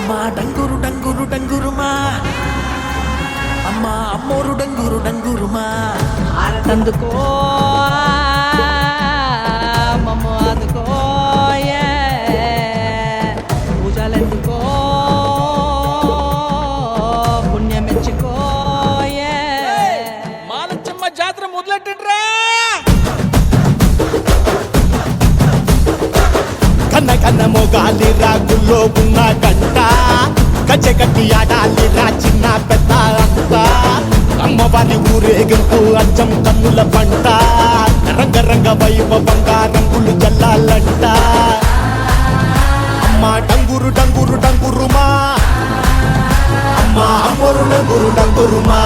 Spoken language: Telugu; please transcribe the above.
అమ్మా డంగురు డంగురు డంగురుమా అమ్మా అమ్మోరు డంగురు డంగురుమా ఆనందుకో మమ్మ అందుకో పూజలెందుకో పుణ్యమెచ్చుకో మాలచ్చమ్మ జాతర మొదలెట్టండ్రా కన్న కన్న మొగాలి రాగుల్లో ఉన్న గంట గజ్జెగట్టి ఆడాలిరా చిన్న పెద్ద అంతా అమ్మవారి ఊరేగింపు అచ్చం కన్నుల పంట రంగరంగ వైభవంగా రంగులు జల్లాలంట అమ్మ డంగురు డంగురు డంగురుమా అమ్మ అమ్మోరు డంగురు డంగురుమా